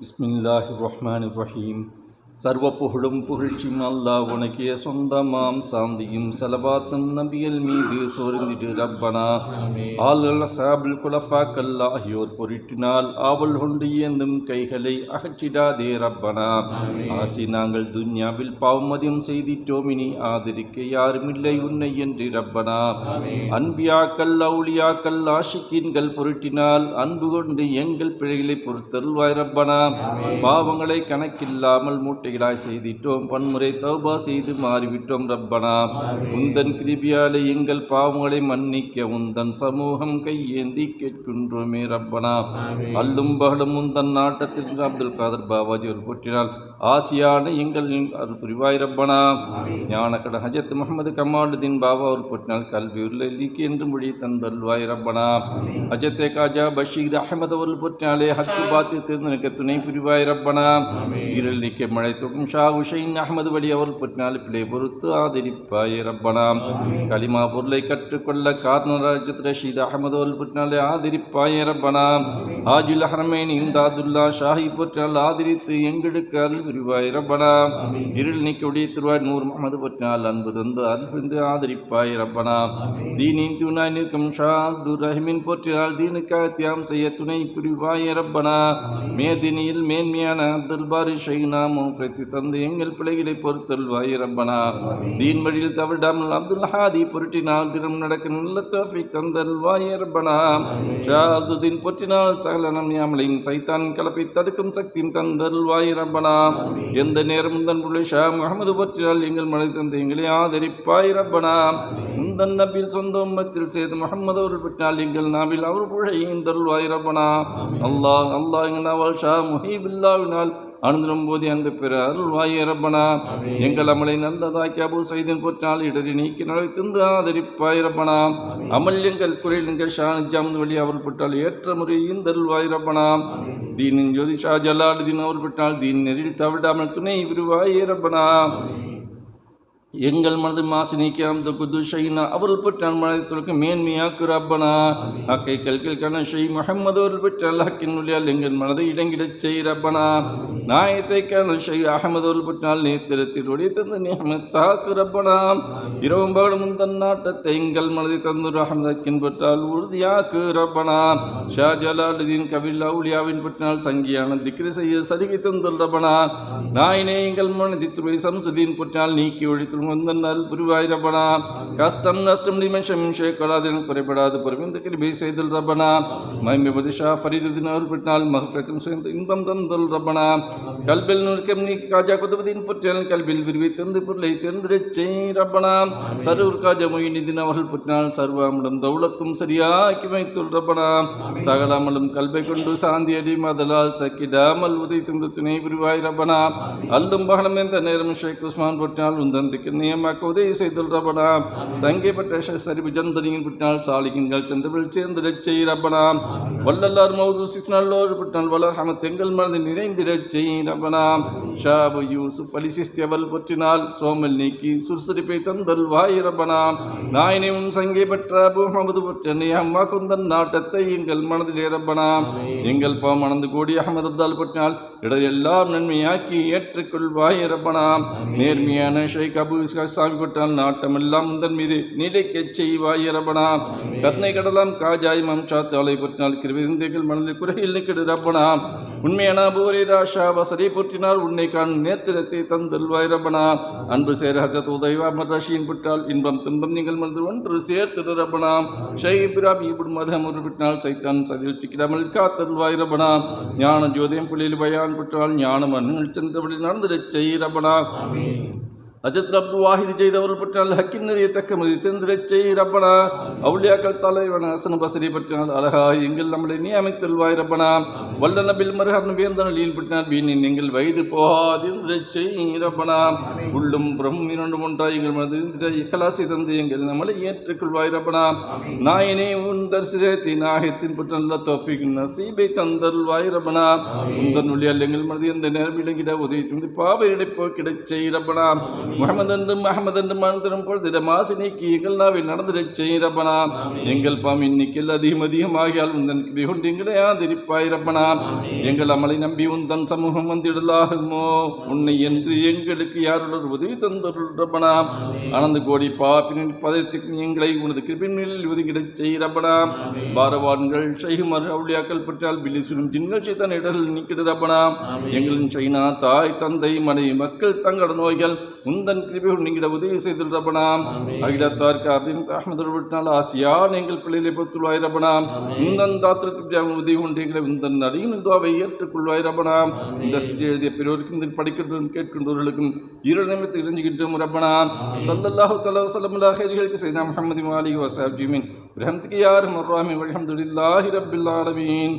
பிஸ்மில்லாஹிர்ரஹ்மானிர்ரஹீம். சர்வ புகழும் புகழ்ச்சியும் அல்லாஹ் உனக்கே சொந்தமாம். சாந்தியும் சலவாத்தும் நபியல் மீது சோர்ந்திடு ரப்பனா. ஆல் சாபில் குலஃபாக்கள் ஆகியோர் பொருட்டினால் ஆவல் கொண்டு ஏந்தும் கைகளை அகற்றிடாதே ரப்பனா. ஆசி நாங்கள் துன்யாவில் பாவமதியம் செய்திட்டோம், இனி ஆதரிக்க யாருமில்லை உன்னை என்று ரப்பனா. அன்பியாக்கள் அவுளியாக்கள் ஆஷிக்கீன்கள் பொருட்டினால் அன்பு கொண்டு எங்கள் பிழைகளை பொறுத்தருள்வாய் ரப்பனா. பாவங்களை கணக்கில்லாமல் மூட்டைகளாய் செய்திட்டோம், பன்முறை தௌபா செய்து மாறிவிட்டோம் ரப்பனா. உந்தன் கிருபியாலே எங்கள் பாவங்களை மன்னிக்க உந்தன் சமூகம் கையேந்தி கேட்கின்றோமே ரப்பனா. அல்லும் பகலும் உந்தன் நாட்டத்தில் அப்துல் காதர் பாபாஜி ஒரு போற்றினால் ஆசியான எங்கள் அருள் புரிவாய் ரப்பனா. ஞானக்கட ஹஜத் முகமது கமாலுதீன் பாபா ஒரு போற்றினால் கல்வி உள்ளிக்கு என்று மொழி தந்தல்வாய் ரப்பனா. ஹஜத்தே காஜா பஷீர் அஹமது அவர்கள் போற்றினாலே ஹக்கு பாத்து தேர்ந்தெடுக்க துணை புரிவாய் ரப்பனா. இருள் நீக்க மழை தொடும் ஷா ஹுசைன் அஹமது வழி அவர்கள் போற்றினால் பிள்ளை பொறுத்து ஆதரிப்பாய் ரப்பனா. கலிமா பொருளை கற்றுக்கொள்ள கார்னராஜத் ரஷீத் அஹமது அவர்கள் போற்றினாலே ஆதரிப்பாய் ரப்பனா. ஹாஜுல் ஹரமேன் இந்தாதுல்லா ஷாஹி போற்றினால் ஆதரித்து எங்களுக்கு அருள் புரிவாய் ரப்பனா. இருள் நீக்க உடைய திருவாய் நூர் முகமது போற்றினால் அன்பு தந்து அருள் புரிந்து ஆதரிப்பாய் ரப்பனா. தீனின் துணாய் நிற்கும் ஷா அப்துல் ரஹீமின் போற்றினால் தீனுக்காக தியாகம் செய்ய துணை புரிவாய் ரப்பனா. மேதினியில் மேன்மையான அப்துல் பாரி ஷைனா முஃப்ரத்தி தந்து எங்கள் பிள்ளைகளை பொறுத்தல்வாய் ரப்பனா. தீன் வழியில் தவிடாமல் அப்துல் ஹாதி பொருட்டினால் தினம் நடக்க நல்ல தௌஃபீக் தந்தல்வாய் ரப்பனா. ஷா அப்துதீன் பொற்றினால் சகல நன்மையாமலையும் சைத்தான் கலப்பை தடுக்கும் சக்தியும் தந்தல்வாய் ரப்பனா. எந்த நேரம் தன் புள்ளை ஷா முகமது பொற்றினால் எங்கள் மலை தந்து எங்களை ஆதரிப்பாய் ரப்பனா. உந்தன் நபில் சொந்த உம்மத்தில் செய்து முகமது அவர்கள் பெற்றால் எங்கள் நாவில் அவர் புழையும் தருள்வாய் ரப்பனா. அல்லாஹ் அல்லாஹ் எங்கள் நாவல் ஷா முஹீபில்லாவினால் அனுதினம் போதி அன்பு பெற அருள்வாய் ரப்பனா. எங்கள் அமலை நல்லதாக்கி அபு சைதின் பொற்றால் இடறி நீக்கி நலை தந்து ஆதரிப்பாய் ரப்பனா. அமல் எங்கள் குறையில் எங்கள் ஷா நிஜாமது வழி அவர்கள் பெற்றால் ஏற்ற முறையின் தருள்வாய் ரப்பனா. தீனின் ஜோதி ஷா ஜலாலுதீன் அவர்கள் பெற்றால் தீன் நெறியில் தவிடாமல் துணை விருவாய் ரப்பனா. எங்கள் மனது மாசு நீக்கி அந்த குது ஷைனா அவர்கள் பெற்றால் மனதை துறக்க மேன்மையாக்கு ரப்பனா. ஹக்கை கல்கிற்கான ஷை முகமது அவர்கள் பெற்றால் ஹக்கின் வழியால் எங்கள் மனதை இடங்கிடச் செய் ரப்பனா. நாயத்தைக்கான ஷை அகமது அவர்கள் பெற்றால் நேத்திரத்தில் ஒளி தந்து நியமத்தாக்கு ரப்பனா. இரவும் பகலும் தன் நாட்டத்தை எங்கள் மனதை தந்து அகமதக்கின் பெற்றால் உறுதியாக்கு ரப்பனா. ஷா ஜலாலுதீன் கபில் அவுலியாவின் பெற்றால் சங்கியான திக்ரி செய்ய சலுகை தந்துள் ரப்பனா. நாயினே எங்கள் மனதை துறை சம்சுதீன் பெற்றால் நீக்கி ஒழித்து வந்தனால் புரிவாய் ரப்பனா. கஷ்டம் நஷ்டம் நிமிஷம் ஷேக்கலாது என குறைபடாது பொறுமிந்த கிருபை செய்தல் ரப்பனா. மைமதி ஷா ஃபரீதுதீன் அவர்கள் பெற்றால் மஹ்ஃபிரத்தும் சேர்ந்து இன்பம் தந்தல் ரப்பனா. கல்பில் நுட்கம் நீக்கி காஜா குதுபுதீன் பெற்றால் கல்பில் விரிவை தந்து பொருளை தேர்ந்தெடுச் செய் ரப்பனா. சரூர் காஜா மொய்னுதீன் அவர்கள் பெற்றால் சர்வாமலும் தௌலத்தும் சரியாக்கி வைத்துள் ரப்பனா. சகலாமலும் கல்வை கொண்டு சாந்தி அடி மதலால் சக்கிடாமல் உதை தந்து துணை புரிவாய் ரப்பனா. அல்லும் பகலம் எந்த நேரம் ஷேக் உஸ்மான் பெற்றால் உந்தன் நியமாக்க உதவி செய்துள் ரப்பனா. சங்கைப்பட்ட சரிபு ஜந்தனியின் பின்னால் சாலிகின்கள் சென்றவள் சேர்ந்திடச் செய் ரப்பனா. வல்லல்லார் மௌது சிஸ்னல்லோர் பின்னால் வளர் ஹமத் எங்கள் மனதை நிறைந்திடச் செய் ரப்பனா. ஷாபு யூசுப் அலி சிஸ்டி அவள் பற்றினால் சோமல் நீக்கி சுறுசுறுப்பை தந்தல் வாய் ரப்பனா. நாயினை உன் சங்கை பெற்ற அபு அஹமது பற்ற நியமா குந்தன் நாட்டத்தை எங்கள் மனதிலே ரப்பனா. எங்கள் பாவம் மணந்து கூடி அஹமது அப்தால் பற்றினால் இடர் எல்லாம் நன்மையாக்கி ஏற்றுக்கொள்வாய் ரப்பனா. நேர்மையான ஷேக் அபு சாமி பற்றால் நாட்டமெல்லாம் முந்தன் மீது நிலைக்கச் செய்வாய் ரப்பனா. கர்ணை கடலாம் காஜாய் மம்ஷாத் அவளை பற்றினால் கிருவிந்தைகள் மனதில் குறையில் நிற்கிடு ரப்பனா. உண்மையான அபூரேரா ஷா வசரை போற்றினால் உன்னை காணும் நேத்திரத்தை தந்தல்வாய் ரப்பனா. அன்பு சேர் ஹஜத் உதய்வா மர் ரஷீன் பெற்றால் இன்பம் துன்பம் நீங்கள் மனதில் ஒன்று சேர்த்திடு ரப்பனா. ஷை இப்ராஹிம் இப்னு மதம் ஒரு பெற்றால் சைத்தான் சதில் சிக்கிடாமல் காத்தல்வாய் ரப்பனா. ஞான ஜோதியம் புலியில் பயான் பெற்றால் ஞானம் அண்ணல் சென்றபடி நடந்துடச் செய் ரப்பனா. அஜத் அப்து வாஹிது செய்தவர்கள் பற்றினால் ஹக்கின் நிறைய தக்க மதி தெரிந்திடச் செய் ரப்பனா. அவுலியாக்கள் தலைவன ஹசன் பசரி பற்றினால் அழகா எங்கள் நம்மளை நியமித்தல்வாய் ரப்பனா. வல்ல நபில் மருஹர் வேந்தனில் பற்றினால் வீணின் எங்கள் வயது போகாதிருந்திடச் செய் ரப்பனா. உள்ளும் புறமும் இரண்டு ஒன்றாய் எங்கள் மனதில் இக்கலாசை தந்து எங்கள் நம்மளை ஏற்றுக்கொள்வாய் ரப்பனா. நாயனே உன் தரிசிரத்தை நாயத்தின் பற்றி நல்ல தௌஃபீக் நசீபை தந்தல்வாய் ரப்பனா. உந்தன் ஒளியால் எங்கள் மனதில் எந்த நேரம் இலங்கிட உதவி தந்து பாவை இடைப்போ கிடைச் செய் ரப்பனா. முஹம்மது என்றும் அஹமது என்றும் மனதிலும் பொழுதிட மாசு நீக்கி எங்கள் நாவை நடந்துடச் செய் ரப்பனா. எங்கள் பாம் எண்ணிக்கையில் அதிகமாகியால் உந்தன் கிருபை கொண்டு எங்களை ஆதரிப்பாய் ரப்பனா. எங்கள் அமலை நம்பி உந்தன் சமூகம் வந்திடலாகுமோ. உன்னை என்று எங்களுக்கு யாருடன் உதவி தந்தருள் ரப்பனா. ஆனந்த கோடி பாப்பின் பதத்திற்கு எங்களை உனது கிருபினில் ஒதுங்கிடச் செய் ரப்பனா. பாரவான்கள் ஷைகுமார் அவுளியாக்கள் பற்றால் பில்லிசுலும் ஜின்கள் சைத்தான் இடர்கள் நீக்கிடு ரப்பனா. எங்களின் சைனா தாய் தந்தை மனைவி மக்கள் தங்களோட நோய்கள் உந்தன் கிருபையோடு நீங்கிட உதவி செய்து ரப்பனா. அகிலத்தார்க்கு அப்படின்னு அஹமது விட்டால் ஆசியான் எங்கள் பிள்ளைகளை பொறுத்துள்ளாய் ரப்பனா. உந்தன் தாத்திற்கு உதவி கொண்டு எங்களை உந்தன் அடியின் துவாவை ஏற்றுக்கொள்வாய் ரப்பனா. இந்த சிஜை எழுதிய பெரியோருக்கும் இதில் படிக்கின்றோம் கேட்கின்றவர்களுக்கும் இருள் நிமித்து இறஞ்சுகின்றோம் ரப்பனா. ஸல்லல்லாஹு தஆலா வஸல்லம் அலா கைரில் சையதுனா முஹம்மது வ ஆலிஹி வ ஸஹ்பிஹி மின் ரஹ்மத்திக யா அர்ஹமர் ராஹிமீன் வல்ஹம்துலில்லாஹி ரப்பில் ஆலமீன்.